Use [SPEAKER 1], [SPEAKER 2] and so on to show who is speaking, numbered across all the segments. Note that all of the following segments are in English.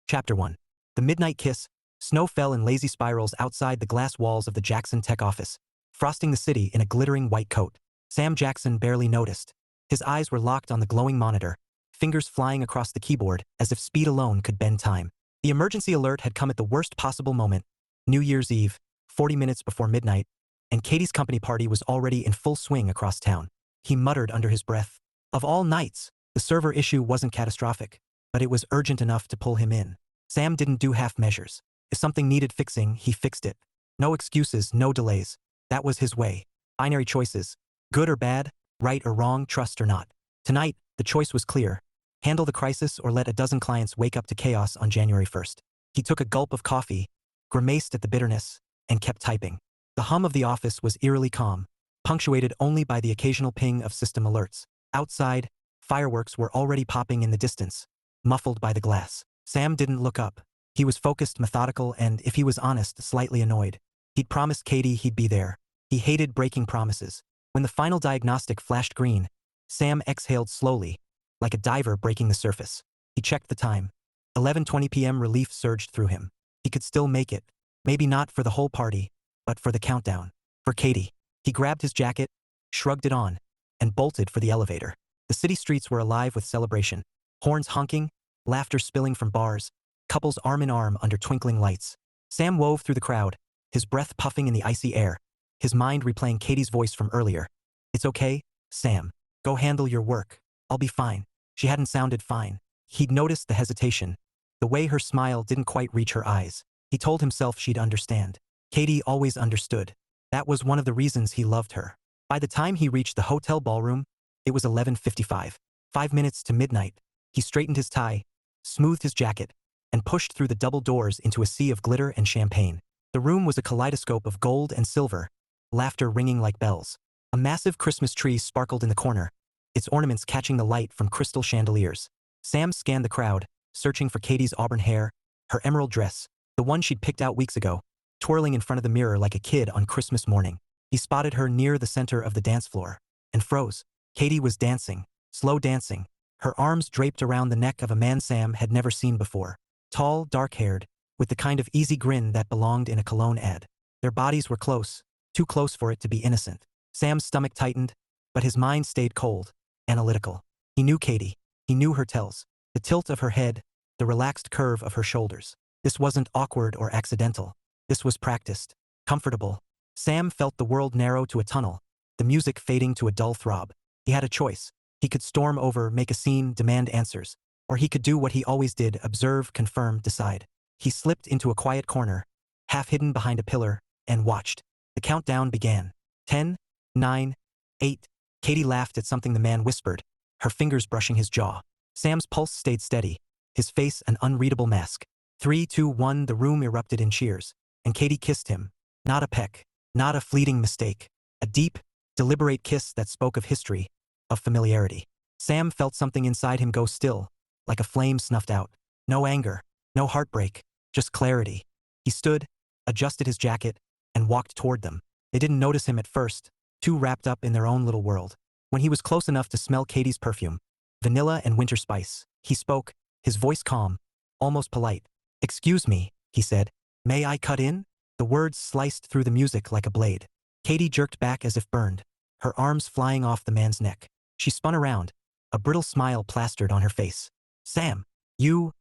[SPEAKER 1] Chapter 1. The Midnight Kiss. Snow fell in lazy spirals outside the glass walls of the Jackson Tech office, frosting the city in a glittering white coat. Sam Jackson barely noticed. His eyes were locked on the glowing monitor, fingers flying across the keyboard as if speed alone could bend time. The emergency alert had come at the worst possible moment, New Year's Eve, 40 minutes before midnight, and Katie's company party was already in full swing across town. He muttered under his breath. Of all nights, the server issue wasn't catastrophic, but it was urgent enough to pull him in. Sam didn't do half measures. If something needed fixing, he fixed it. No excuses, no delays. That was his way. Binary choices. Good or bad, right or wrong, trust or not. Tonight, the choice was clear. Handle the crisis or let a dozen clients wake up to chaos on January 1st. He took a gulp of coffee, grimaced at the bitterness, and kept typing. The hum of the office was eerily calm, punctuated only by the occasional ping of system alerts. Outside, fireworks were already popping in the distance, muffled by the glass. Sam didn't look up. He was focused, methodical, and, if he was honest, slightly annoyed. He'd promised Katie he'd be there. He hated breaking promises. When the final diagnostic flashed green, Sam exhaled slowly, like a diver breaking the surface. He checked the time. 11:20 p.m. Relief surged through him. He could still make it. Maybe not for the whole party, but for the countdown. For Katie. He grabbed his jacket, shrugged it on, and bolted for the elevator. The city streets were alive with celebration. Horns honking, laughter spilling from bars, couples arm in arm under twinkling lights. Sam wove through the crowd, his breath puffing in the icy air, his mind replaying Katie's voice from earlier. It's okay, Sam. Go handle your work. I'll be fine. She hadn't sounded fine. He'd noticed the hesitation, the way her smile didn't quite reach her eyes. He told himself she'd understand. Katie always understood. That was one of the reasons he loved her. By the time he reached the hotel ballroom, it was 11:55. 5 minutes to midnight. He straightened his tie, smoothed his jacket, and pushed through the double doors into a sea of glitter and champagne. The room was a kaleidoscope of gold and silver, laughter ringing like bells. A massive Christmas tree sparkled in the corner, its ornaments catching the light from crystal chandeliers. Sam scanned the crowd, searching for Katie's auburn hair, her emerald dress, the one she'd picked out weeks ago, twirling in front of the mirror like a kid on Christmas morning. He spotted her near the center of the dance floor, and froze. Katie was dancing, slow dancing, her arms draped around the neck of a man Sam had never seen before. Tall, dark-haired, with the kind of easy grin that belonged in a cologne ad. Their bodies were close, too close for it to be innocent. Sam's stomach tightened, but his mind stayed cold, analytical. He knew Katie. He knew her tells. The tilt of her head, the relaxed curve of her shoulders. This wasn't awkward or accidental. This was practiced, comfortable. Sam felt the world narrow to a tunnel, the music fading to a dull throb. He had a choice. He could storm over, make a scene, demand answers. Or he could do what he always did, observe, confirm, decide. He slipped into a quiet corner, half hidden behind a pillar, and watched. The countdown began. 10, 9, 8. Katie laughed at something the man whispered, her fingers brushing his jaw. Sam's pulse stayed steady, his face an unreadable mask. 3, 2, 1. The room erupted in cheers, and Katie kissed him. Not a peck, not a fleeting mistake. A deep, deliberate kiss that spoke of history, of familiarity. Sam felt something inside him go still, like a flame snuffed out. No anger, no heartbreak, just clarity. He stood, adjusted his jacket, and walked toward them. They didn't notice him at first, too wrapped up in their own little world. When he was close enough to smell Katie's perfume, vanilla and winter spice, he spoke, his voice calm, almost polite. "Excuse me," he said. "May I cut in?" The words sliced through the music like a blade. Katie jerked back as if burned, her arms flying off the man's neck. She spun around, a brittle smile plastered on her face. "Sam, you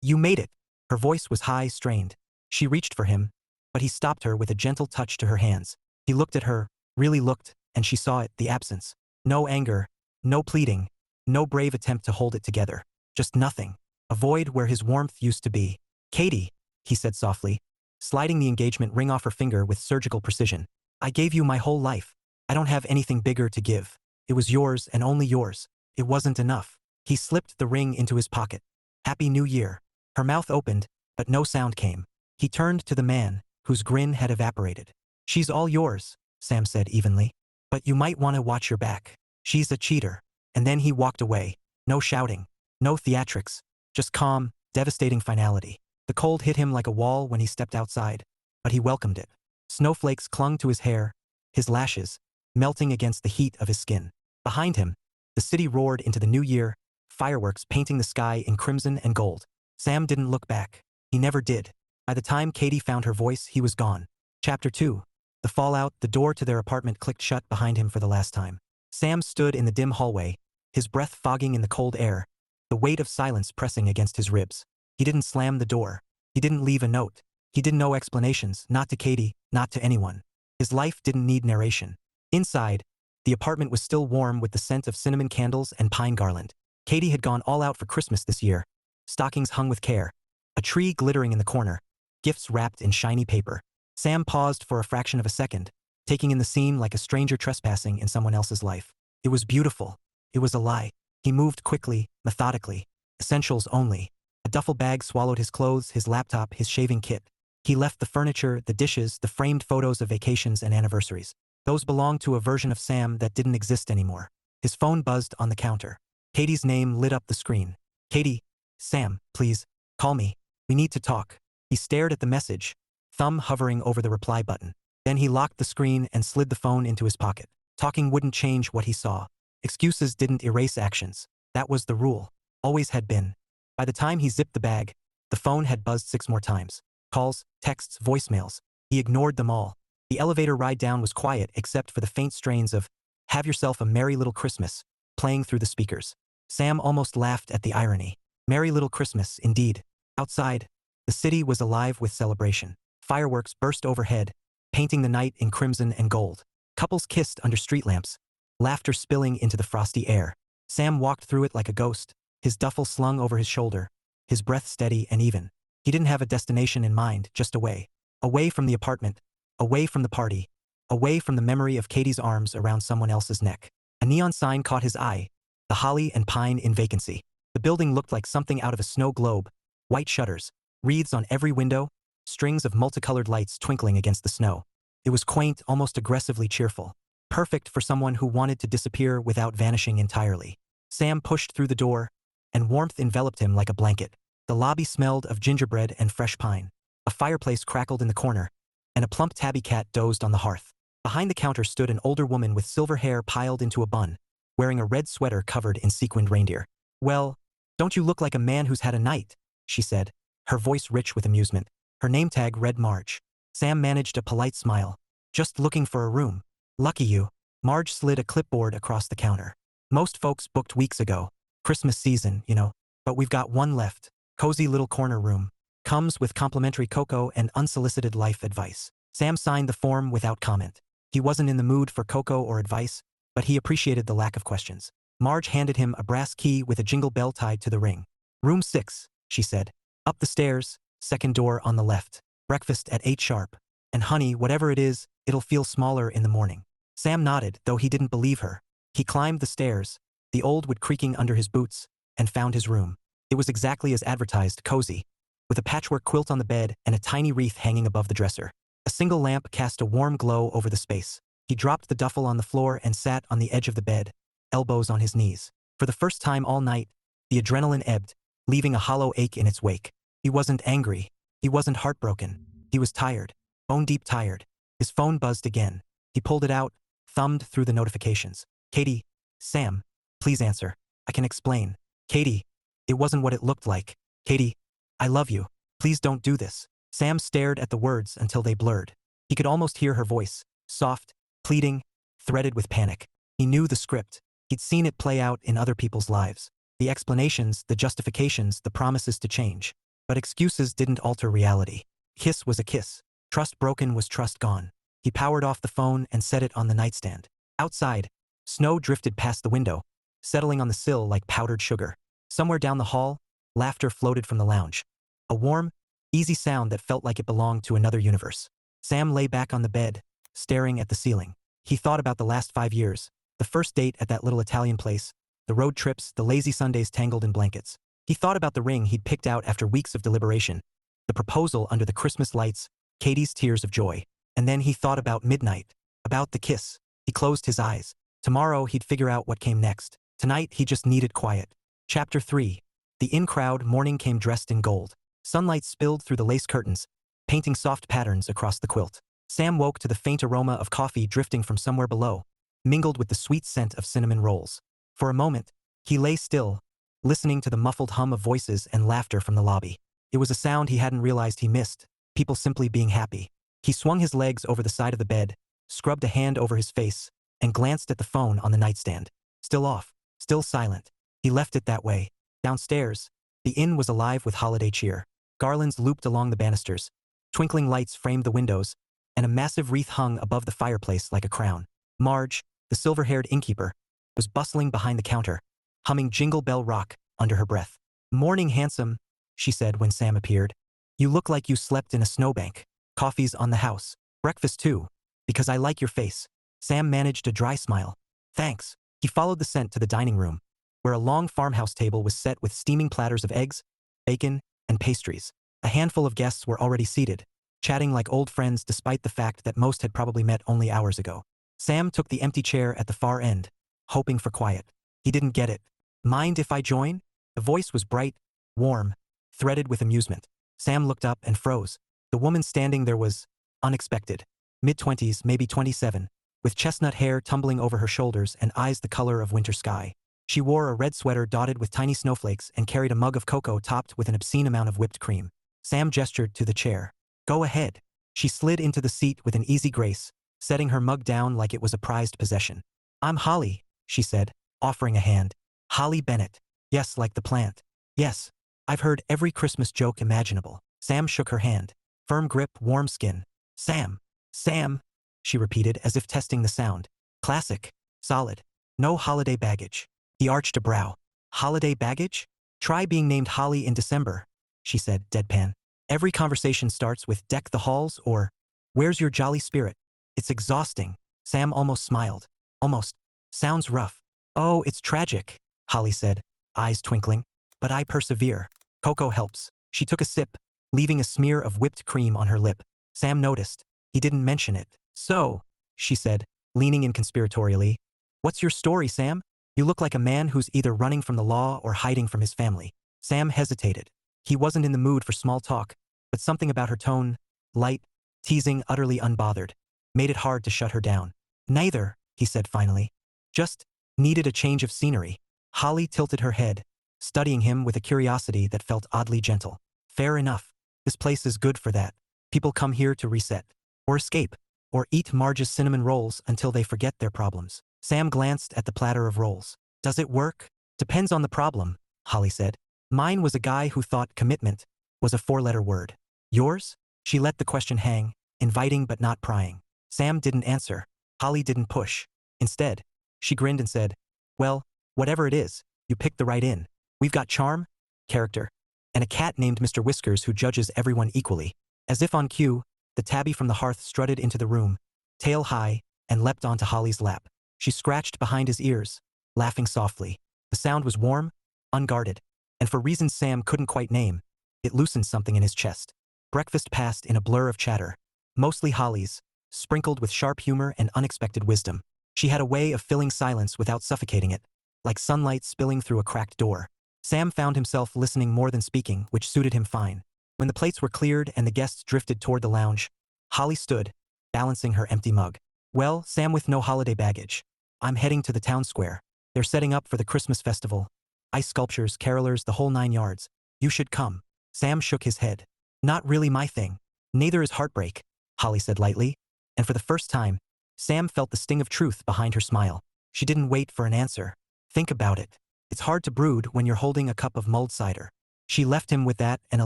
[SPEAKER 1] made it." Her voice was high, strained. She reached for him, but he stopped her with a gentle touch to her hands. He looked at her, really looked, and she saw it, the absence. No anger, no pleading, no brave attempt to hold it together. Just nothing. A void where his warmth used to be. "Katie," he said softly, sliding the engagement ring off her finger with surgical precision. "I gave you my whole life. I don't have anything bigger to give. It was yours and only yours. It wasn't enough." He slipped the ring into his pocket. "Happy New Year." Her mouth opened, but no sound came. He turned to the man, whose grin had evaporated. "She's all yours," Sam said evenly. "But you might want to watch your back. She's a cheater." And then he walked away. No shouting, no theatrics, just calm, devastating finality. The cold hit him like a wall when he stepped outside, but he welcomed it. Snowflakes clung to his hair, his lashes, melting against the heat of his skin. Behind him, the city roared into the new year, fireworks painting the sky in crimson and gold. Sam didn't look back. He never did. By the time Katie found her voice, he was gone. Chapter 2. The fallout. The door to their apartment clicked shut behind him for the last time. Sam stood in the dim hallway, his breath fogging in the cold air, the weight of silence pressing against his ribs. He didn't slam the door. He didn't leave a note. He didn't know explanations, not to Katie, not to anyone. His life didn't need narration. Inside, the apartment was still warm with the scent of cinnamon candles and pine garland. Katie had gone all out for Christmas this year. Stockings hung with care, a tree glittering in the corner, gifts wrapped in shiny paper. Sam paused for a fraction of a second, taking in the scene like a stranger trespassing in someone else's life. It was beautiful. It was a lie. He moved quickly, methodically. Essentials only. A duffel bag swallowed his clothes, his laptop, his shaving kit. He left the furniture, the dishes, the framed photos of vacations and anniversaries. Those belonged to a version of Sam that didn't exist anymore. His phone buzzed on the counter. Katie's name lit up the screen. Katie. Sam, please. Call me. We need to talk. He stared at the message, thumb hovering over the reply button. Then he locked the screen and slid the phone into his pocket. Talking wouldn't change what he saw. Excuses didn't erase actions. That was the rule. Always had been. By the time he zipped the bag, the phone had buzzed 6 more times. Calls, texts, voicemails. He ignored them all. The elevator ride down was quiet except for the faint strains of "Have Yourself a Merry Little Christmas" playing through the speakers. Sam almost laughed at the irony. Merry Little Christmas, indeed. Outside, the city was alive with celebration. Fireworks burst overhead, painting the night in crimson and gold. Couples kissed under street lamps, laughter spilling into the frosty air. Sam walked through it like a ghost, his duffel slung over his shoulder, his breath steady and even. He didn't have a destination in mind, just away. Away from the apartment, away from the party, away from the memory of Katie's arms around someone else's neck. A neon sign caught his eye, the Holly and Pine in vacancy. The building looked like something out of a snow globe, white shutters, wreaths on every window, strings of multicolored lights twinkling against the snow. It was quaint, almost aggressively cheerful. Perfect for someone who wanted to disappear without vanishing entirely. Sam pushed through the door, and warmth enveloped him like a blanket. The lobby smelled of gingerbread and fresh pine. A fireplace crackled in the corner, and a plump tabby cat dozed on the hearth. Behind the counter stood an older woman with silver hair piled into a bun, wearing a red sweater covered in sequined reindeer. "Well, don't you look like a man who's had a night?" she said, her voice rich with amusement. Her name tag read Marge. Sam managed a polite smile. "Just looking for a room." "Lucky you." Marge slid a clipboard across the counter. "Most folks booked weeks ago. Christmas season, you know. But we've got one left. Cozy little corner room. Comes with complimentary cocoa and unsolicited life advice." Sam signed the form without comment. He wasn't in the mood for cocoa or advice, but he appreciated the lack of questions. Marge handed him a brass key with a jingle bell tied to the ring. "Room 6, she said. "Up the stairs, second door on the left. Breakfast at 8 sharp. And honey, whatever it is, it'll feel smaller in the morning." Sam nodded, though he didn't believe her. He climbed the stairs, the old wood creaking under his boots, and found his room. It was exactly as advertised, cozy, with a patchwork quilt on the bed and a tiny wreath hanging above the dresser. A single lamp cast a warm glow over the space. He dropped the duffel on the floor and sat on the edge of the bed, elbows on his knees. For the first time all night, the adrenaline ebbed, leaving a hollow ache in its wake. He wasn't angry. He wasn't heartbroken. He was tired. Bone-deep tired. His phone buzzed again. He pulled it out, thumbed through the notifications. "Katie. Sam. Please answer. I can explain." "Katie." It wasn't what it looked like. "Katie. I love you. Please don't do this." Sam stared at the words until they blurred. He could almost hear her voice, soft, pleading, threaded with panic. He knew the script. He'd seen it play out in other people's lives. The explanations, the justifications, the promises to change. But excuses didn't alter reality. Kiss was a kiss. Trust broken was trust gone. He powered off the phone and set it on the nightstand. Outside, snow drifted past the window, settling on the sill like powdered sugar. Somewhere down the hall, laughter floated from the lounge. A warm, easy sound that felt like it belonged to another universe. Sam lay back on the bed, staring at the ceiling. He thought about the last 5 years, the first date at that little Italian place, the road trips, the lazy Sundays tangled in blankets. He thought about the ring he'd picked out after weeks of deliberation, the proposal under the Christmas lights, Katie's tears of joy. And then he thought about midnight, about the kiss. He closed his eyes. Tomorrow he'd figure out what came next. Tonight he just needed quiet. Chapter 3. The in-crowd morning came dressed in gold. Sunlight spilled through the lace curtains, painting soft patterns across the quilt. Sam woke to the faint aroma of coffee drifting from somewhere below, mingled with the sweet scent of cinnamon rolls. For a moment, he lay still, listening to the muffled hum of voices and laughter from the lobby. It was a sound he hadn't realized he missed, people simply being happy. He swung his legs over the side of the bed, scrubbed a hand over his face, and glanced at the phone on the nightstand. Still off, still silent. He left it that way. Downstairs, the inn was alive with holiday cheer. Garlands looped along the banisters, twinkling lights framed the windows, and a massive wreath hung above the fireplace like a crown. Marge, the silver-haired innkeeper, was bustling behind the counter, humming Jingle Bell Rock under her breath. "Morning, handsome," she said when Sam appeared. "You look like you slept in a snowbank. Coffee's on the house. Breakfast too, because I like your face." Sam managed a dry smile. "Thanks." He followed the scent to the dining room, where a long farmhouse table was set with steaming platters of eggs, bacon, and pastries. A handful of guests were already seated, chatting like old friends despite the fact that most had probably met only hours ago. Sam took the empty chair at the far end, hoping for quiet. He didn't get it. "Mind if I join?" The voice was bright, warm, threaded with amusement. Sam looked up and froze. The woman standing there was unexpected. Mid-20s, maybe 27, with chestnut hair tumbling over her shoulders and eyes the color of winter sky. She wore a red sweater dotted with tiny snowflakes and carried a mug of cocoa topped with an obscene amount of whipped cream. Sam gestured to the chair. "Go ahead." She slid into the seat with an easy grace, setting her mug down like it was a prized possession. "I'm Holly," she said, offering a hand. "Holly Bennett." "Yes, like the plant." "Yes. I've heard every Christmas joke imaginable." Sam shook her hand. Firm grip, warm skin. "Sam. Sam," she repeated as if testing the sound. "Classic. Solid. No holiday baggage." He arched a brow. "Holiday baggage? Try being named Holly in December," she said, deadpan. "Every conversation starts with 'deck the halls' or 'where's your jolly spirit?' It's exhausting." Sam almost smiled. "Almost. Sounds rough." "Oh, it's tragic," Holly said, eyes twinkling. "But I persevere. Cocoa helps." She took a sip, leaving a smear of whipped cream on her lip. Sam noticed. He didn't mention it. "So," she said, leaning in conspiratorially, "what's your story, Sam? You look like a man who's either running from the law or hiding from his family." Sam hesitated. He wasn't in the mood for small talk, but something about her tone, light, teasing, utterly unbothered, made it hard to shut her down. "Neither," he said finally. "Just needed a change of scenery." Holly tilted her head, studying him with a curiosity that felt oddly gentle. "Fair enough. This place is good for that. People come here to reset, or escape, or eat Marge's cinnamon rolls until they forget their problems." Sam glanced at the platter of rolls. "Does it work?" "Depends on the problem," Holly said. "Mine was a guy who thought commitment was a four-letter word." "Yours?" She let the question hang, inviting but not prying. Sam didn't answer. Holly didn't push. Instead, she grinned and said, "Well, whatever it is, you picked the right inn. We've got charm, character, and a cat named Mr. Whiskers who judges everyone equally." As if on cue, the tabby from the hearth strutted into the room, tail high, and leapt onto Holly's lap. She scratched behind his ears, laughing softly. The sound was warm, unguarded, and for reasons Sam couldn't quite name, it loosened something in his chest. Breakfast passed in a blur of chatter, mostly Holly's, sprinkled with sharp humor and unexpected wisdom. She had a way of filling silence without suffocating it, like sunlight spilling through a cracked door. Sam found himself listening more than speaking, which suited him fine. When the plates were cleared and the guests drifted toward the lounge, Holly stood, balancing her empty mug. "Well, Sam with no holiday baggage. I'm heading to the town square. They're setting up for the Christmas festival. Ice sculptures, carolers, the whole 9 yards. You should come." Sam shook his head. "Not really my thing." "Neither is heartbreak," Holly said lightly, and for the first time, Sam felt the sting of truth behind her smile. She didn't wait for an answer. "Think about it. It's hard to brood when you're holding a cup of mulled cider." She left him with that and a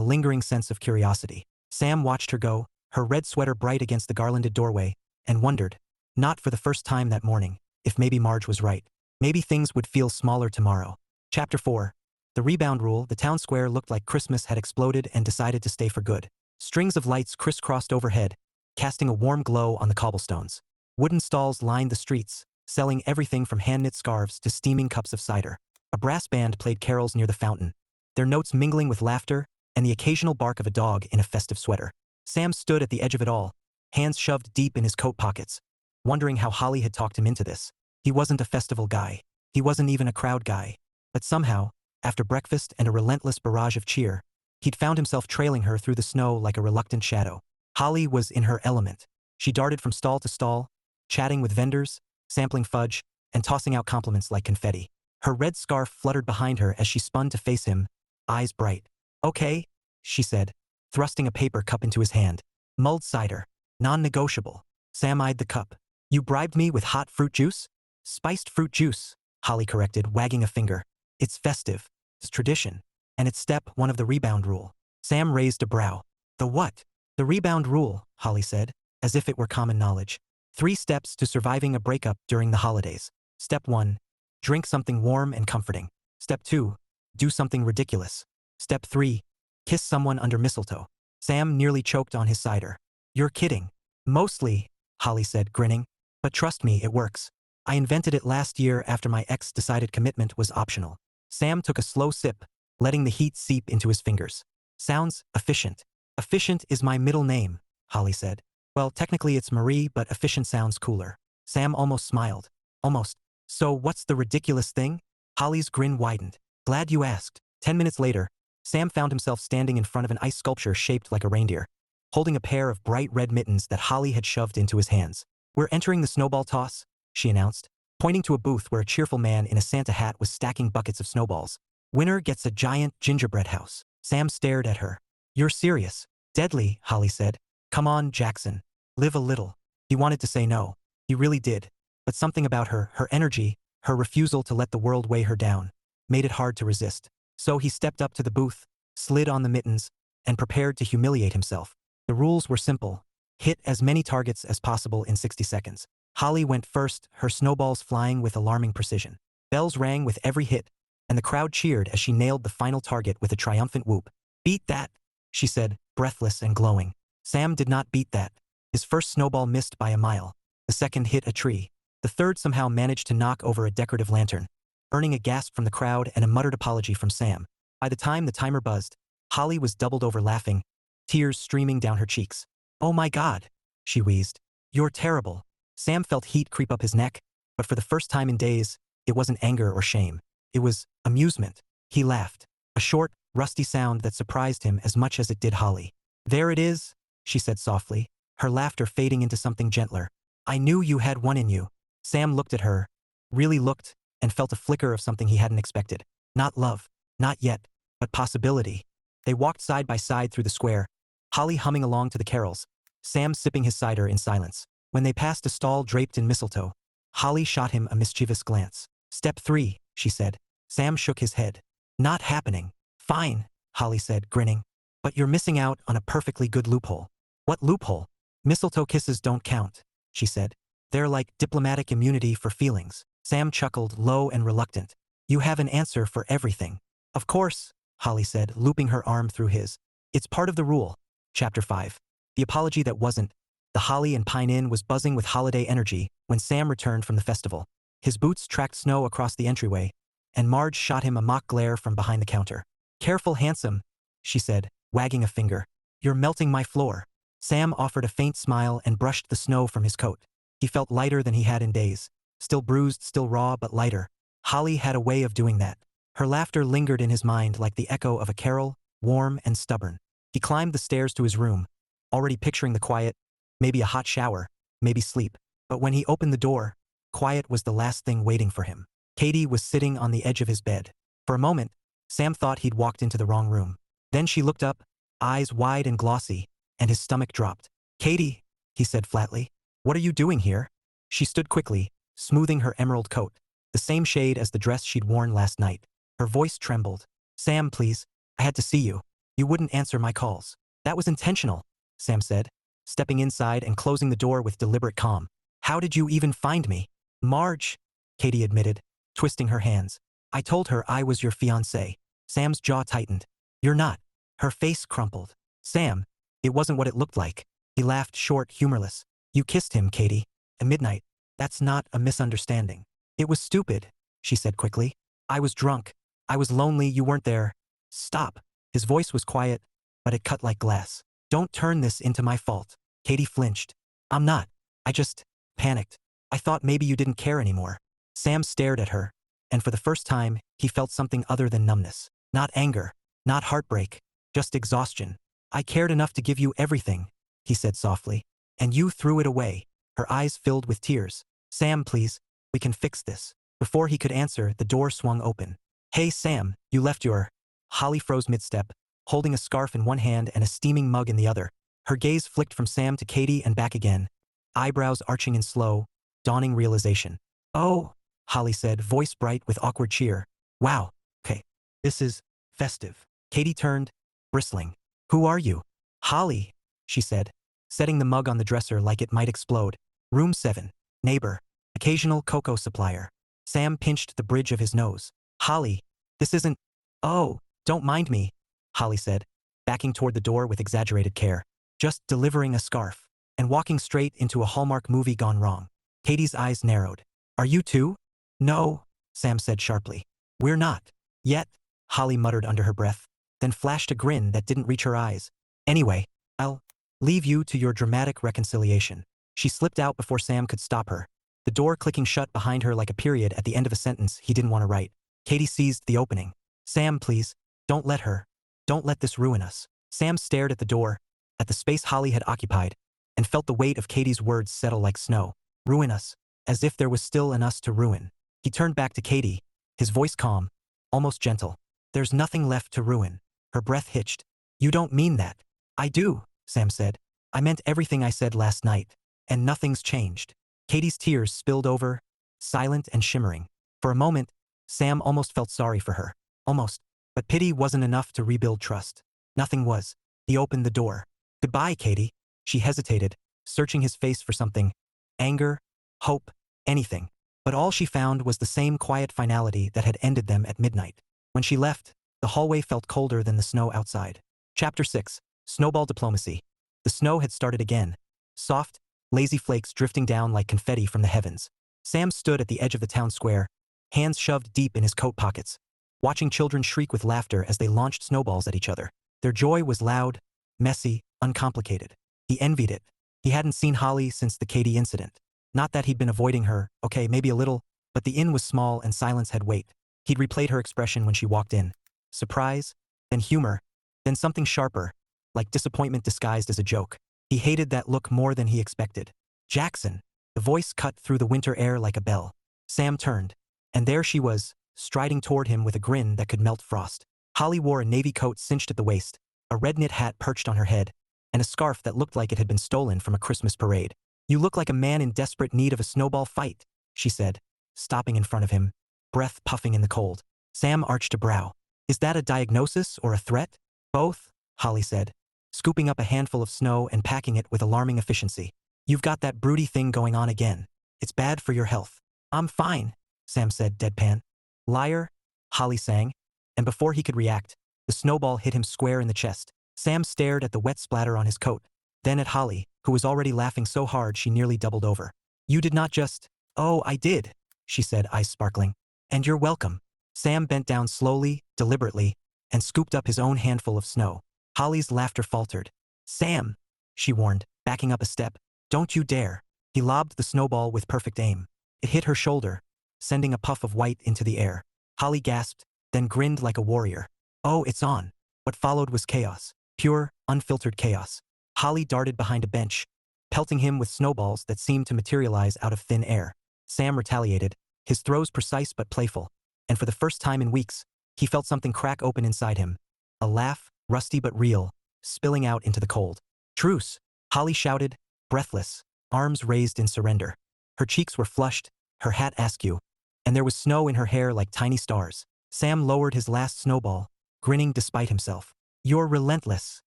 [SPEAKER 1] lingering sense of curiosity. Sam watched her go, her red sweater bright against the garlanded doorway, and wondered, not for the first time that morning, if maybe Marge was right. Maybe things would feel smaller tomorrow. Chapter 4. The rebound rule. The town square looked like Christmas had exploded and decided to stay for good. Strings of lights crisscrossed overhead, casting a warm glow on the cobblestones. Wooden stalls lined the streets, selling everything from hand-knit scarves to steaming cups of cider. A brass band played carols near the fountain, their notes mingling with laughter and the occasional bark of a dog in a festive sweater. Sam stood at the edge of it all, hands shoved deep in his coat pockets, wondering how Holly had talked him into this. He wasn't a festival guy. He wasn't even a crowd guy. But somehow, after breakfast and a relentless barrage of cheer, he'd found himself trailing her through the snow like a reluctant shadow. Holly was in her element. She darted from stall to stall, chatting with vendors, sampling fudge, and tossing out compliments like confetti. Her red scarf fluttered behind her as she spun to face him, eyes bright. Okay, she said, thrusting a paper cup into his hand. Mulled cider. Non-negotiable. Sam eyed the cup. You bribed me with hot fruit juice? Spiced fruit juice, Holly corrected, wagging a finger. It's festive. It's tradition. And it's step 1 of the rebound rule. Sam raised a brow. The what? The rebound rule, Holly said, as if it were common knowledge. 3 steps to surviving a breakup during the holidays. Step 1. Drink something warm and comforting. Step 2. Do something ridiculous. Step 3. Kiss someone under mistletoe. Sam nearly choked on his cider. You're kidding. Mostly, Holly said, grinning. But trust me, it works. I invented it last year after my ex decided commitment was optional. Sam took a slow sip, letting the heat seep into his fingers. Sounds efficient. Efficient is my middle name, Holly said. Well, technically it's Marie, but efficient sounds cooler. Sam almost smiled. Almost. So what's the ridiculous thing? Holly's grin widened. Glad you asked. 10 minutes later, Sam found himself standing in front of an ice sculpture shaped like a reindeer, holding a pair of bright red mittens that Holly had shoved into his hands. We're entering the snowball toss, she announced, pointing to a booth where a cheerful man in a Santa hat was stacking buckets of snowballs. Winner gets a giant gingerbread house. Sam stared at her. You're serious. Deadly, Holly said. Come on, Jackson. Live a little. He wanted to say no. He really did. But something about her energy, her refusal to let the world weigh her down, made it hard to resist. So he stepped up to the booth, slid on the mittens, and prepared to humiliate himself. The rules were simple. Hit as many targets as possible in 60 seconds. Holly went first, her snowballs flying with alarming precision. Bells rang with every hit, and the crowd cheered as she nailed the final target with a triumphant whoop. Beat that, she said, breathless and glowing. Sam did not beat that. His first snowball missed by a mile. The second hit a tree. The third somehow managed to knock over a decorative lantern, earning a gasp from the crowd and a muttered apology from Sam. By the time the timer buzzed, Holly was doubled over laughing, tears streaming down her cheeks. Oh my God, she wheezed. You're terrible. Sam felt heat creep up his neck, but for the first time in days, it wasn't anger or shame. It was amusement. He laughed, a short, rusty sound that surprised him as much as it did Holly. There it is, she said softly, her laughter fading into something gentler. I knew you had one in you. Sam looked at her, really looked, and felt a flicker of something he hadn't expected. Not love, not yet, but possibility. They walked side by side through the square, Holly humming along to the carols, Sam sipping his cider in silence. When they passed a stall draped in mistletoe, Holly shot him a mischievous glance. Step 3, she said. Sam shook his head. Not happening. Fine, Holly said, grinning. But you're missing out on a perfectly good loophole. What loophole? Mistletoe kisses don't count, she said. They're like diplomatic immunity for feelings. Sam chuckled, low and reluctant. You have an answer for everything. Of course, Holly said, looping her arm through his. It's part of the rule. Chapter 5. The apology that wasn't. The Holly and Pine Inn was buzzing with holiday energy when Sam returned from the festival. His boots tracked snow across the entryway, and Marge shot him a mock glare from behind the counter. Careful, handsome, she said, wagging a finger. You're melting my floor. Sam offered a faint smile and brushed the snow from his coat. He felt lighter than he had in days. Still bruised, still raw, but lighter. Holly had a way of doing that. Her laughter lingered in his mind like the echo of a carol, warm and stubborn. He climbed the stairs to his room, already picturing the quiet, maybe a hot shower, maybe sleep. But when he opened the door, quiet was the last thing waiting for him. Katie was sitting on the edge of his bed. For a moment, Sam thought he'd walked into the wrong room. Then she looked up, eyes wide and glossy, and his stomach dropped. Katie, he said flatly, what are you doing here? She stood quickly, smoothing her emerald coat, the same shade as the dress she'd worn last night. Her voice trembled. Sam, please, I had to see you. You wouldn't answer my calls. That was intentional, Sam said, stepping inside and closing the door with deliberate calm. How did you even find me? Marge, Katie admitted, twisting her hands. I told her I was your fiancé. Sam's jaw tightened. You're not. Her face crumpled. Sam, it wasn't what it looked like. He laughed short, humorless. You kissed him, Katie, at midnight. That's not a misunderstanding. It was stupid, she said quickly. I was drunk. I was lonely, you weren't there. Stop. His voice was quiet, but it cut like glass. Don't turn this into my fault. Katie flinched. I'm not. I just panicked. I thought maybe you didn't care anymore. Sam stared at her, and for the first time, he felt something other than numbness. Not anger, not heartbreak, just exhaustion. I cared enough to give you everything, he said softly, and you threw it away. Her eyes filled with tears. Sam, please, we can fix this. Before he could answer, the door swung open. "Hey Sam, you left your—" Holly froze mid-step, holding a scarf in one hand and a steaming mug in the other. Her gaze flicked from Sam to Katie and back again, eyebrows arching in slow, dawning realization. "Oh," Holly said, voice bright with awkward cheer. "Wow, okay. This is festive." Katie turned, bristling. "Who are you?" "Holly," she said, setting the mug on the dresser like it might explode. "Room 7. Neighbor. Occasional cocoa supplier." Sam pinched the bridge of his nose. "Holly, this isn't—" "Oh, don't mind me," Holly said, backing toward the door with exaggerated care. "Just delivering a scarf." And walking straight into a Hallmark movie gone wrong. Katie's eyes narrowed. "Are you too?" "No," Sam said sharply. "We're not. Yet," Holly muttered under her breath, then flashed a grin that didn't reach her eyes. "Anyway, I'll leave you to your dramatic reconciliation." She slipped out before Sam could stop her, the door clicking shut behind her like a period at the end of a sentence he didn't want to write. Katie seized the opening. "Sam, please, don't let her. Don't let this ruin us." Sam stared at the door, at the space Holly had occupied, and felt the weight of Katie's words settle like snow. "Ruin us," as if there was still an us to ruin. He turned back to Katie, his voice calm, almost gentle. "There's nothing left to ruin." Her breath hitched. "You don't mean that." "I do," Sam said. "I meant everything I said last night, and nothing's changed." Katie's tears spilled over, silent and shimmering. For a moment, Sam almost felt sorry for her. Almost. But pity wasn't enough to rebuild trust. Nothing was. He opened the door. "Goodbye, Katie." She hesitated, searching his face for something. Anger, hope, anything. But all she found was the same quiet finality that had ended them at midnight. When she left, the hallway felt colder than the snow outside. Chapter 6. Snowball Diplomacy. The snow had started again. Soft, lazy flakes drifting down like confetti from the heavens. Sam stood at the edge of the town square, hands shoved deep in his coat pockets, watching children shriek with laughter as they launched snowballs at each other. Their joy was loud, messy, uncomplicated. He envied it. He hadn't seen Holly since the Katie incident. Not that he'd been avoiding her, okay, maybe a little, but the inn was small and silence had weight. He'd replayed her expression when she walked in. Surprise, then humor, then something sharper, like disappointment disguised as a joke. He hated that look more than he expected. "Jackson." The voice cut through the winter air like a bell. Sam turned, and there she was, striding toward him with a grin that could melt frost. Holly wore a navy coat cinched at the waist, a red knit hat perched on her head, and a scarf that looked like it had been stolen from a Christmas parade. "You look like a man in desperate need of a snowball fight," she said, stopping in front of him, breath puffing in the cold. Sam arched a brow. "Is that a diagnosis or a threat?" "Both," Holly said, scooping up a handful of snow and packing it with alarming efficiency. "You've got that broody thing going on again. It's bad for your health." "I'm fine," Sam said deadpan. "Liar," Holly sang, and before he could react, the snowball hit him square in the chest. Sam stared at the wet splatter on his coat, then at Holly, who was already laughing so hard she nearly doubled over. "You did not just—" "Oh, I did," she said, eyes sparkling. "And you're welcome." Sam bent down slowly, deliberately, and scooped up his own handful of snow. Holly's laughter faltered. "Sam," she warned, backing up a step. "Don't you dare." He lobbed the snowball with perfect aim. It hit her shoulder, sending a puff of white into the air. Holly gasped, then grinned like a warrior. "Oh, it's on." What followed was chaos. Pure, unfiltered chaos. Holly darted behind a bench, pelting him with snowballs that seemed to materialize out of thin air. Sam retaliated, his throws precise but playful, and for the first time in weeks, he felt something crack open inside him. A laugh, rusty but real, spilling out into the cold. "Truce," Holly shouted, breathless, arms raised in surrender. Her cheeks were flushed, her hat askew, and there was snow in her hair like tiny stars. Sam lowered his last snowball, grinning despite himself. "You're relentless,"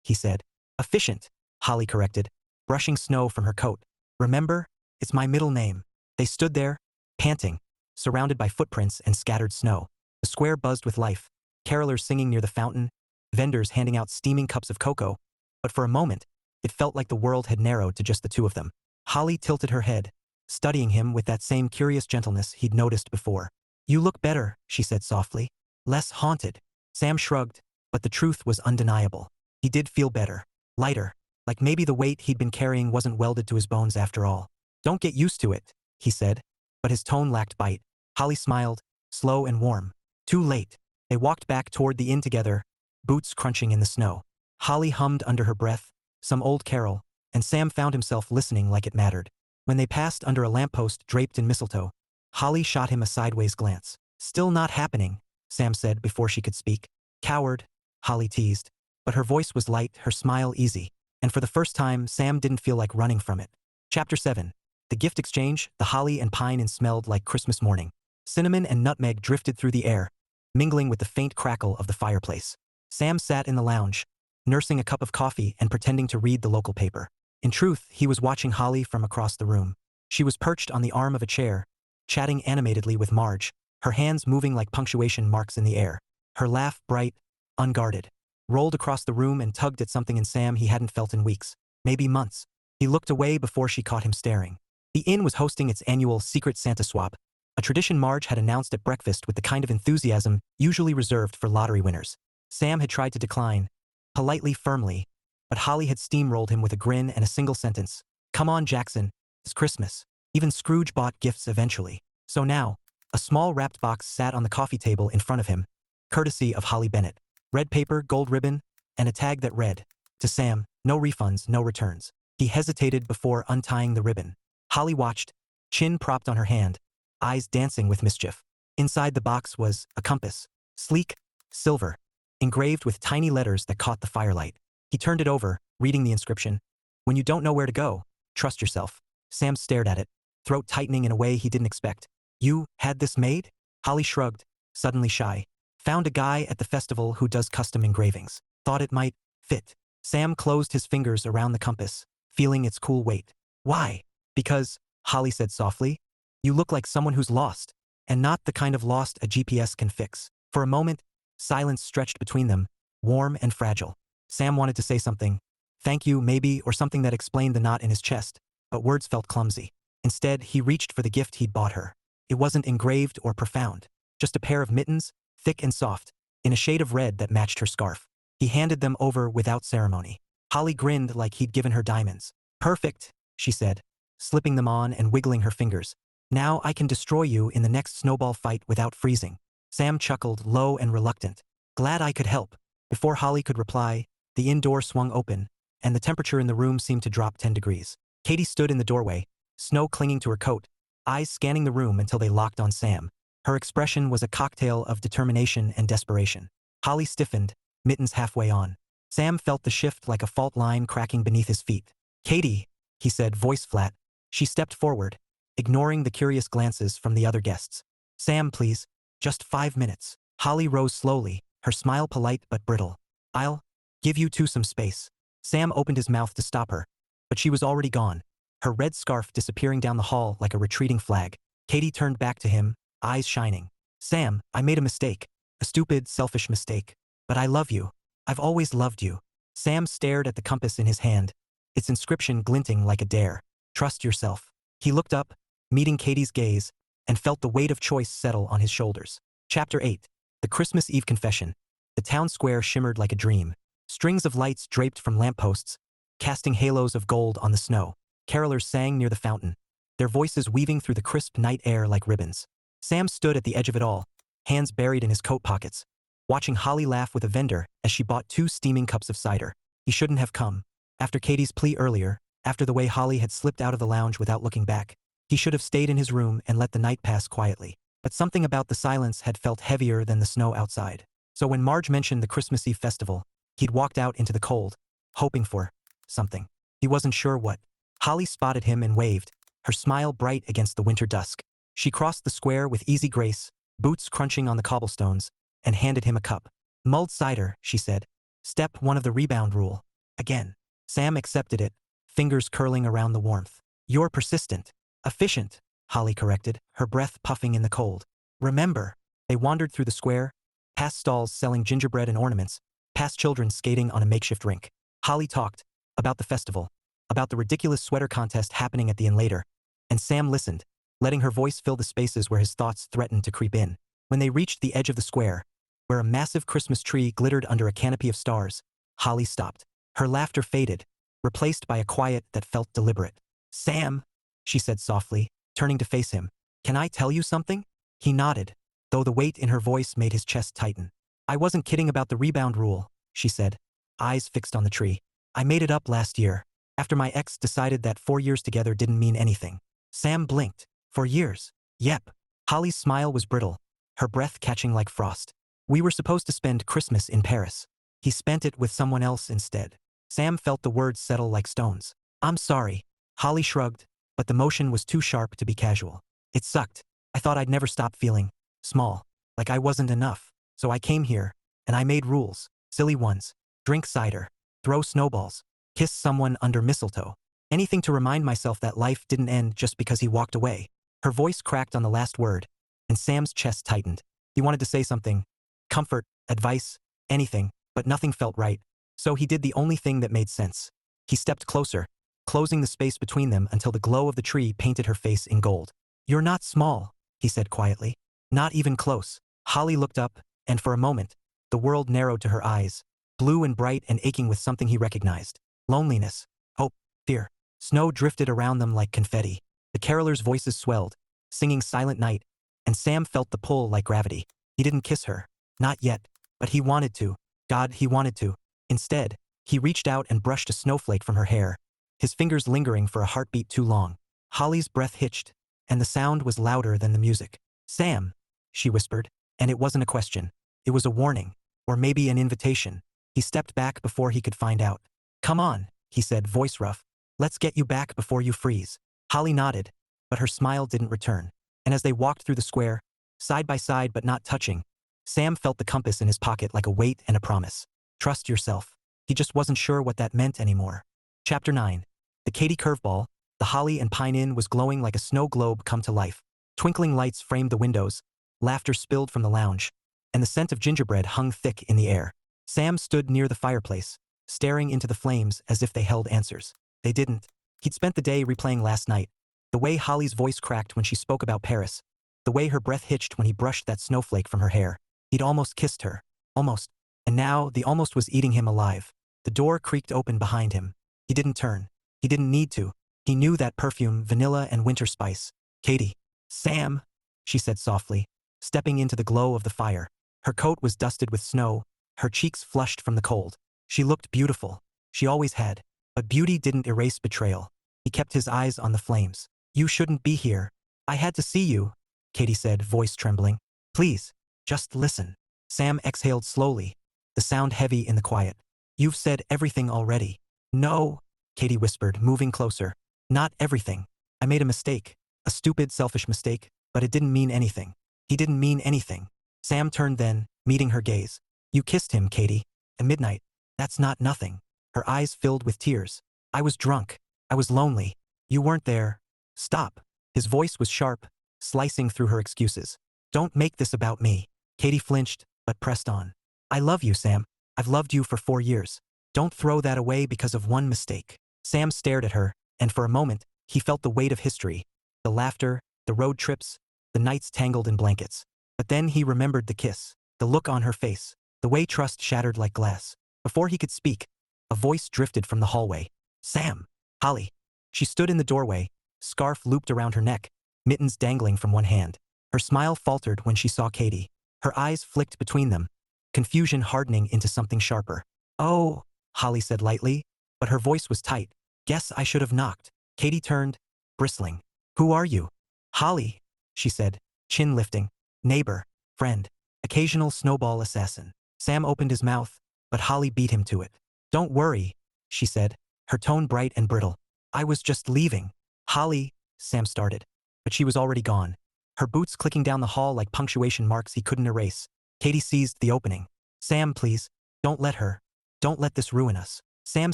[SPEAKER 1] he said. "Efficient," Holly corrected, brushing snow from her coat. "Remember, it's my middle name." They stood there, panting, surrounded by footprints and scattered snow. The square buzzed with life, carolers singing near the fountain, vendors handing out steaming cups of cocoa, but for a moment, it felt like the world had narrowed to just the two of them. Holly tilted her head, studying him with that same curious gentleness he'd noticed before. "You look better," she said softly. "Less haunted." Sam shrugged, but the truth was undeniable. He did feel better. Lighter, like maybe the weight he'd been carrying wasn't welded to his bones after all. "Don't get used to it," he said, but his tone lacked bite. Holly smiled, slow and warm. Too late. They walked back toward the inn together, boots crunching in the snow. Holly hummed under her breath, some old carol, and Sam found himself listening like it mattered. When they passed under a lamppost draped in mistletoe, Holly shot him a sideways glance. Still not happening, Sam said before she could speak. Coward, Holly teased. But her voice was light, her smile easy. And for the first time, Sam didn't feel like running from it. Chapter 7. The gift exchange, the holly and pine smelled like Christmas morning. Cinnamon and nutmeg drifted through the air, mingling with the faint crackle of the fireplace. Sam sat in the lounge, nursing a cup of coffee and pretending to read the local paper. In truth, he was watching Holly from across the room. She was perched on the arm of a chair, chatting animatedly with Marge, her hands moving like punctuation marks in the air. Her laugh, bright, unguarded, rolled across the room and tugged at something in Sam he hadn't felt in weeks, maybe months. He looked away before she caught him staring. The inn was hosting its annual Secret Santa swap, a tradition Marge had announced at breakfast with the kind of enthusiasm usually reserved for lottery winners. Sam had tried to decline, politely, firmly, but Holly had steamrolled him with a grin and a single sentence. Come on, Jackson, it's Christmas. Even Scrooge bought gifts eventually. So now, a small wrapped box sat on the coffee table in front of him, courtesy of Holly Bennett. Red paper, gold ribbon, and a tag that read, to Sam, no refunds, no returns. He hesitated before untying the ribbon. Holly watched, chin propped on her hand, eyes dancing with mischief. Inside the box was a compass, sleek, silver, engraved with tiny letters that caught the firelight. He turned it over, reading the inscription. When you don't know where to go, trust yourself. Sam stared at it, throat tightening in a way he didn't expect. You had this made? Holly shrugged, suddenly shy. Found a guy at the festival who does custom engravings. Thought it might fit. Sam closed his fingers around the compass, feeling its cool weight. Why? Because, Holly said softly, you look like someone who's lost, and not the kind of lost a GPS can fix. For a moment, silence stretched between them, warm and fragile. Sam wanted to say something. Thank you, maybe, or something that explained the knot in his chest, but words felt clumsy. Instead, he reached for the gift he'd bought her. It wasn't engraved or profound, just a pair of mittens, thick and soft, in a shade of red that matched her scarf. He handed them over without ceremony. Holly grinned like he'd given her diamonds. Perfect, she said, slipping them on and wiggling her fingers. Now I can destroy you in the next snowball fight without freezing. Sam chuckled, low and reluctant. Glad I could help. Before Holly could reply, the inn door swung open, and the temperature in the room seemed to drop 10 degrees. Katie stood in the doorway, snow clinging to her coat, eyes scanning the room until they locked on Sam. Her expression was a cocktail of determination and desperation. Holly stiffened, mittens halfway on. Sam felt the shift like a fault line cracking beneath his feet. Katie, he said, voice flat. She stepped forward, ignoring the curious glances from the other guests. Sam, please. Just 5 minutes. Holly rose slowly, her smile polite but brittle. I'll give you two some space. Sam opened his mouth to stop her, but she was already gone, her red scarf disappearing down the hall like a retreating flag. Katie turned back to him, eyes shining. Sam, I made a mistake. A stupid, selfish mistake. But I love you. I've always loved you. Sam stared at the compass in his hand, its inscription glinting like a dare. Trust yourself. He looked up, meeting Katie's gaze, and felt the weight of choice settle on his shoulders. Chapter 8. The Christmas Eve Confession. The town square shimmered like a dream. Strings of lights draped from lampposts, casting halos of gold on the snow. Carolers sang near the fountain, their voices weaving through the crisp night air like ribbons. Sam stood at the edge of it all, hands buried in his coat pockets, watching Holly laugh with a vendor as she bought 2 steaming cups of cider. He shouldn't have come. After Katie's plea earlier, after the way Holly had slipped out of the lounge without looking back, he should have stayed in his room and let the night pass quietly. But something about the silence had felt heavier than the snow outside. So when Marge mentioned the Christmas Eve festival, he'd walked out into the cold, hoping for something. He wasn't sure what. Holly spotted him and waved, her smile bright against the winter dusk. She crossed the square with easy grace, boots crunching on the cobblestones, and handed him a cup. Mulled cider, she said. Step 1 of the rebound rule. Again. Sam accepted it, fingers curling around the warmth. You're persistent. Efficient, Holly corrected, her breath puffing in the cold. Remember. They wandered through the square, past stalls selling gingerbread and ornaments, past children skating on a makeshift rink. Holly talked about the festival, about the ridiculous sweater contest happening at the inn later, and Sam listened, letting her voice fill the spaces where his thoughts threatened to creep in. When they reached the edge of the square, where a massive Christmas tree glittered under a canopy of stars, Holly stopped. Her laughter faded, replaced by a quiet that felt deliberate. Sam, she said softly, turning to face him. Can I tell you something? He nodded, though the weight in her voice made his chest tighten. I wasn't kidding about the rebound rule, she said, eyes fixed on the tree. I made it up last year, after my ex decided that 4 years together didn't mean anything. Sam blinked. 4 years? Yep. Holly's smile was brittle, her breath catching like frost. We were supposed to spend Christmas in Paris. He spent it with someone else instead. Sam felt the words settle like stones. I'm sorry. Holly shrugged, but the motion was too sharp to be casual. It sucked. I thought I'd never stop feeling small, like I wasn't enough. So I came here, and I made rules. Silly ones. Drink cider. Throw snowballs. Kiss someone under mistletoe. Anything to remind myself that life didn't end just because he walked away. Her voice cracked on the last word, and Sam's chest tightened. He wanted to say something. Comfort, advice, anything, but nothing felt right. So he did the only thing that made sense. He stepped closer, closing the space between them until the glow of the tree painted her face in gold. You're not small, he said quietly. Not even close. Holly looked up, and for a moment, the world narrowed to her eyes, blue and bright and aching with something he recognized. Loneliness, hope, fear. Snow drifted around them like confetti. The carolers' voices swelled, singing Silent Night, and Sam felt the pull like gravity. He didn't kiss her. Not yet. But he wanted to. God, he wanted to. Instead, he reached out and brushed a snowflake from her hair, his fingers lingering for a heartbeat too long. Holly's breath hitched, and the sound was louder than the music. Sam, she whispered, and it wasn't a question. It was a warning, or maybe an invitation. He stepped back before he could find out. Come on, he said, voice rough. Let's get you back before you freeze. Holly nodded, but her smile didn't return. And as they walked through the square, side by side but not touching, Sam felt the compass in his pocket like a weight and a promise. Trust yourself. He just wasn't sure what that meant anymore. Chapter 9. The Katy Curveball, the Holly and Pine Inn was glowing like a snow globe come to life. Twinkling lights framed the windows, laughter spilled from the lounge, and the scent of gingerbread hung thick in the air. Sam stood near the fireplace, staring into the flames as if they held answers. They didn't. He'd spent the day replaying last night. The way Holly's voice cracked when she spoke about Paris. The way her breath hitched when he brushed that snowflake from her hair. He'd almost kissed her. Almost. And now, the almost was eating him alive. The door creaked open behind him. He didn't turn. He didn't need to. He knew that perfume, vanilla and winter spice. Katy. Sam, she said softly, stepping into the glow of the fire. Her coat was dusted with snow, her cheeks flushed from the cold. She looked beautiful. She always had. But beauty didn't erase betrayal. He kept his eyes on the flames. You shouldn't be here. I had to see you, Katy said, voice trembling. Please, just listen. Sam exhaled slowly, the sound heavy in the quiet. You've said everything already. No, Katy whispered, moving closer. Not everything. I made a mistake. A stupid, selfish mistake, but it didn't mean anything. He didn't mean anything. Sam turned then, meeting her gaze. You kissed him, Katy. At midnight. That's not nothing. Her eyes filled with tears. I was drunk. I was lonely. You weren't there. Stop. His voice was sharp, slicing through her excuses. Don't make this about me. Katy flinched, but pressed on. I love you, Sam. I've loved you for 4 years. Don't throw that away because of one mistake. Sam stared at her, and for a moment, he felt the weight of history. The laughter, the road trips, the nights tangled in blankets. But then he remembered the kiss, the look on her face, the way trust shattered like glass. Before he could speak, a voice drifted from the hallway. Sam. Holly. She stood in the doorway, scarf looped around her neck, mittens dangling from one hand. Her smile faltered when she saw Katy. Her eyes flicked between them, confusion hardening into something sharper. Oh, Holly said lightly, but her voice was tight. Guess I should have knocked. Katy turned, bristling. Who are you? Holly, she said, chin lifting. Neighbor, friend, occasional snowball assassin. Sam opened his mouth, but Holly beat him to it. Don't worry, she said, her tone bright and brittle. I was just leaving. Holly, Sam started, but she was already gone. Her boots clicking down the hall like punctuation marks he couldn't erase. Katy seized the opening. Sam, please, don't let her. Don't let this ruin us. Sam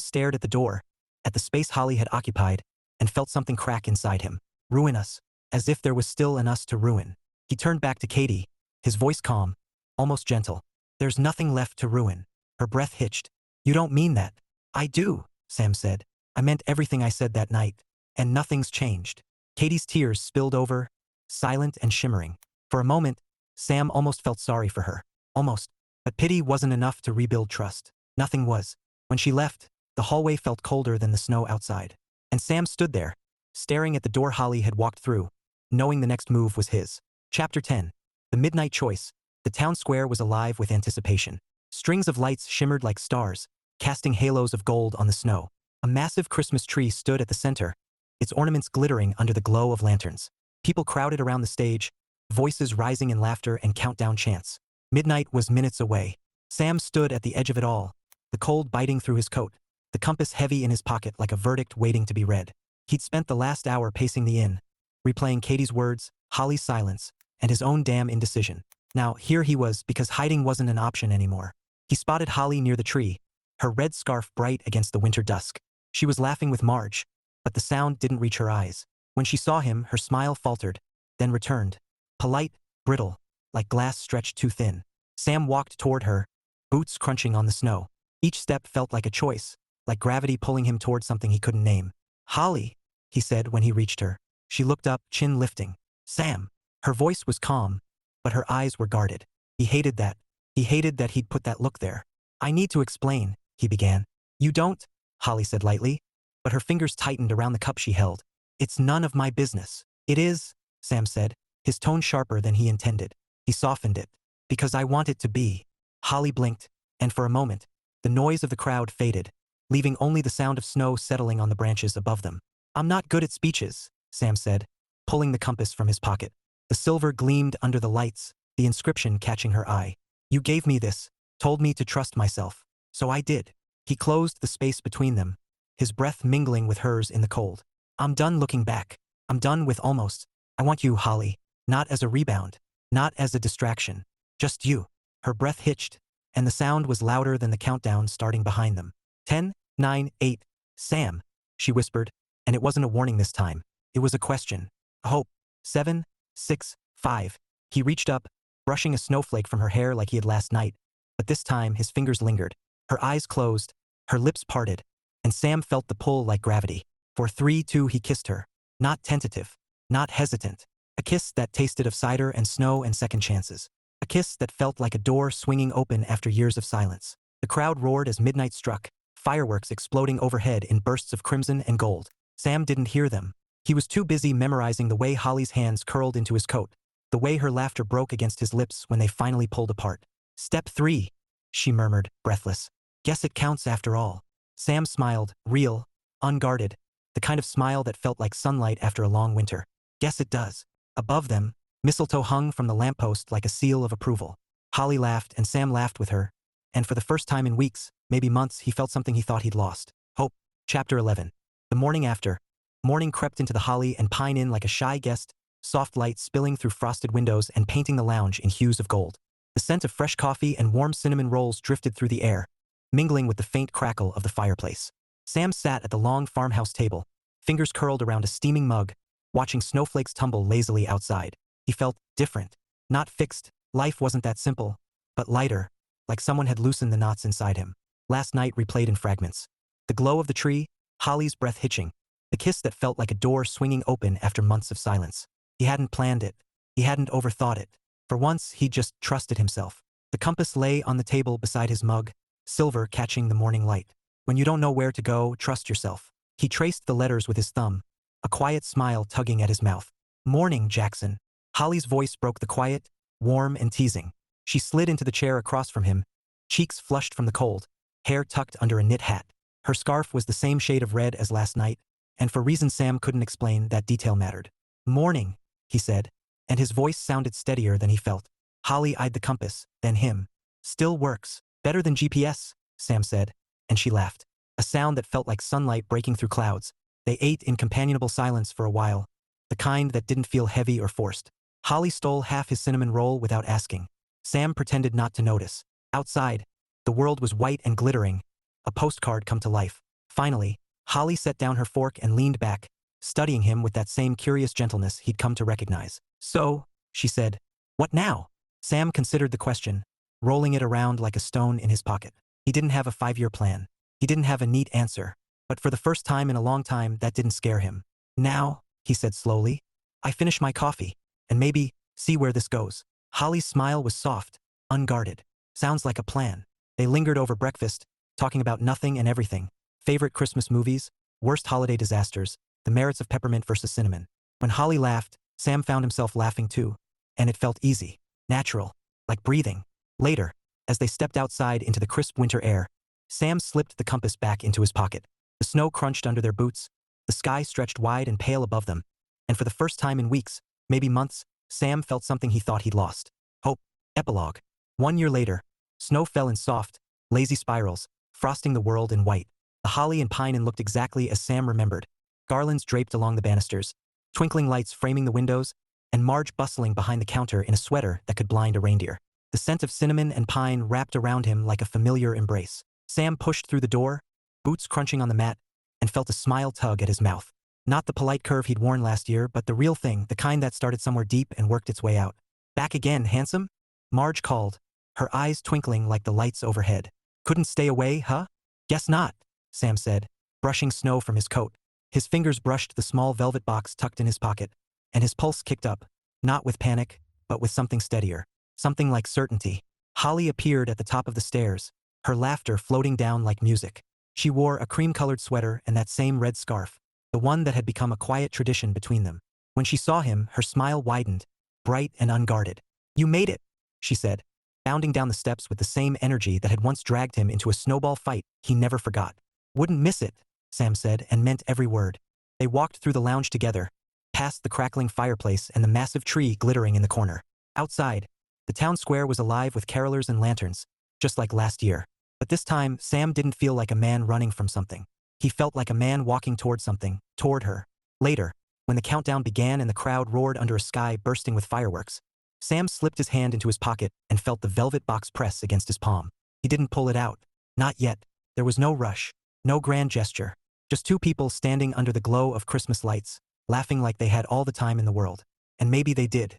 [SPEAKER 1] stared at the door, at the space Holly had occupied, and felt something crack inside him. Ruin us, as if there was still an us to ruin. He turned back to Katy, his voice calm, almost gentle. There's nothing left to ruin. Her breath hitched. You don't mean that. I do, Sam said. I meant everything I said that night, and nothing's changed. Katy's tears spilled over, silent and shimmering. For a moment, Sam almost felt sorry for her. Almost. But pity wasn't enough to rebuild trust. Nothing was. When she left, the hallway felt colder than the snow outside. And Sam stood there, staring at the door Holly had walked through, knowing the next move was his. Chapter 10. The Midnight Choice. The town square was alive with anticipation. Strings of lights shimmered like stars, casting halos of gold on the snow. A massive Christmas tree stood at the center, its ornaments glittering under the glow of lanterns. People crowded around the stage, voices rising in laughter and countdown chants. Midnight was minutes away. Sam stood at the edge of it all, the cold biting through his coat, the compass heavy in his pocket like a verdict waiting to be read. He'd spent the last hour pacing the inn, replaying Katie's words, Holly's silence, and his own damn indecision. Now, here he was because hiding wasn't an option anymore. He spotted Holly near the tree, her red scarf bright against the winter dusk. She was laughing with Marge, but the sound didn't reach her eyes. When she saw him, her smile faltered, then returned. Polite, brittle, like glass stretched too thin. Sam walked toward her, boots crunching on the snow. Each step felt like a choice, like gravity pulling him toward something he couldn't name. Holly, he said when he reached her. She looked up, chin lifting. Sam. Her voice was calm, but her eyes were guarded. He hated that. He hated that he'd put that look there. I need to explain, he began. You don't, Holly said lightly, but her fingers tightened around the cup she held. It's none of my business. It is, Sam said, his tone sharper than he intended. He softened it. Because I want it to be. Holly blinked, and for a moment, the noise of the crowd faded, leaving only the sound of snow settling on the branches above them. I'm not good at speeches, Sam said, pulling the compass from his pocket. The silver gleamed under the lights, the inscription catching her eye. You gave me this, told me to trust myself. So I did. He closed the space between them, his breath mingling with hers in the cold. I'm done looking back. I'm done with almost. I want you, Holly. Not as a rebound. Not as a distraction. Just you. Her breath hitched, and the sound was louder than the countdown starting behind them. 10, 9, 8. Sam, she whispered, and it wasn't a warning this time. It was a question. A hope. 7, 6, 5. He reached up, brushing a snowflake from her hair like he had last night, but this time his fingers lingered. Her eyes closed, her lips parted, and Sam felt the pull like gravity. For 3, 2, he kissed her. Not tentative. Not hesitant. A kiss that tasted of cider and snow and second chances. A kiss that felt like a door swinging open after years of silence. The crowd roared as midnight struck, fireworks exploding overhead in bursts of crimson and gold. Sam didn't hear them. He was too busy memorizing the way Holly's hands curled into his coat, the way her laughter broke against his lips when they finally pulled apart. Step 3, she murmured, breathless. Guess it counts after all. Sam smiled, real, unguarded, the kind of smile that felt like sunlight after a long winter. Guess it does. Above them, mistletoe hung from the lamppost like a seal of approval. Holly laughed and Sam laughed with her, and for the first time in weeks, maybe months, he felt something he thought he'd lost. Hope. Chapter 11. The morning after. Morning crept into the Holly and Pine Inn like a shy guest, soft light spilling through frosted windows and painting the lounge in hues of gold. The scent of fresh coffee and warm cinnamon rolls drifted through the air, mingling with the faint crackle of the fireplace. Sam sat at the long farmhouse table, fingers curled around a steaming mug, watching snowflakes tumble lazily outside. He felt different, not fixed. Life wasn't that simple, but lighter, like someone had loosened the knots inside him. Last night replayed in fragments. The glow of the tree, Holly's breath hitching, the kiss that felt like a door swinging open after months of silence. He hadn't planned it. He hadn't overthought it. For once, he just trusted himself. The compass lay on the table beside his mug, silver catching the morning light. When you don't know where to go, trust yourself. He traced the letters with his thumb, a quiet smile tugging at his mouth. Morning, Jackson. Holly's voice broke the quiet, warm and teasing. She slid into the chair across from him, cheeks flushed from the cold, hair tucked under a knit hat. Her scarf was the same shade of red as last night, and for reasons Sam couldn't explain, that detail mattered. Morning, he said, and his voice sounded steadier than he felt. Holly eyed the compass, then him. Still works. Better than GPS, Sam said, and she laughed. A sound that felt like sunlight breaking through clouds. They ate in companionable silence for a while, the kind that didn't feel heavy or forced. Holly stole half his cinnamon roll without asking. Sam pretended not to notice. Outside, the world was white and glittering, a postcard come to life. Finally, Holly set down her fork and leaned back, studying him with that same curious gentleness he'd come to recognize. So, she said, what now? Sam considered the question, rolling it around like a stone in his pocket. He didn't have a 5-year plan. He didn't have a neat answer, but for the first time in a long time, that didn't scare him. Now, he said slowly, I finish my coffee, and maybe see where this goes. Holly's smile was soft, unguarded. Sounds like a plan. They lingered over breakfast, talking about nothing and everything. Favorite Christmas movies, worst holiday disasters, the merits of peppermint versus cinnamon. When Holly laughed, Sam found himself laughing too, and it felt easy, natural, like breathing. Later, as they stepped outside into the crisp winter air, Sam slipped the compass back into his pocket. The snow crunched under their boots, the sky stretched wide and pale above them, and for the first time in weeks, maybe months, Sam felt something he thought he'd lost. Hope. Epilogue. 1 year later, snow fell in soft, lazy spirals, frosting the world in white. The holly and pine looked exactly as Sam remembered. Garlands draped along the banisters, twinkling lights framing the windows, and Marge bustling behind the counter in a sweater that could blind a reindeer. The scent of cinnamon and pine wrapped around him like a familiar embrace. Sam pushed through the door, boots crunching on the mat, and felt a smile tug at his mouth. Not the polite curve he'd worn last year, but the real thing, the kind that started somewhere deep and worked its way out. Back again, handsome? Marge called, her eyes twinkling like the lights overhead. Couldn't stay away, huh? Guess not, Sam said, brushing snow from his coat. His fingers brushed the small velvet box tucked in his pocket, and his pulse kicked up, not with panic, but with something steadier, something like certainty. Holly appeared at the top of the stairs, her laughter floating down like music. She wore a cream-colored sweater and that same red scarf, the one that had become a quiet tradition between them. When she saw him, her smile widened, bright and unguarded. You made it, she said, bounding down the steps with the same energy that had once dragged him into a snowball fight he never forgot. Wouldn't miss it, Sam said, and meant every word. They walked through the lounge together, past the crackling fireplace and the massive tree glittering in the corner. Outside, the town square was alive with carolers and lanterns, just like last year. But this time, Sam didn't feel like a man running from something. He felt like a man walking toward something, toward her. Later, when the countdown began and the crowd roared under a sky bursting with fireworks, Sam slipped his hand into his pocket and felt the velvet box press against his palm. He didn't pull it out. Not yet. There was no rush, no grand gesture. Just two people standing under the glow of Christmas lights, laughing like they had all the time in the world. And maybe they did.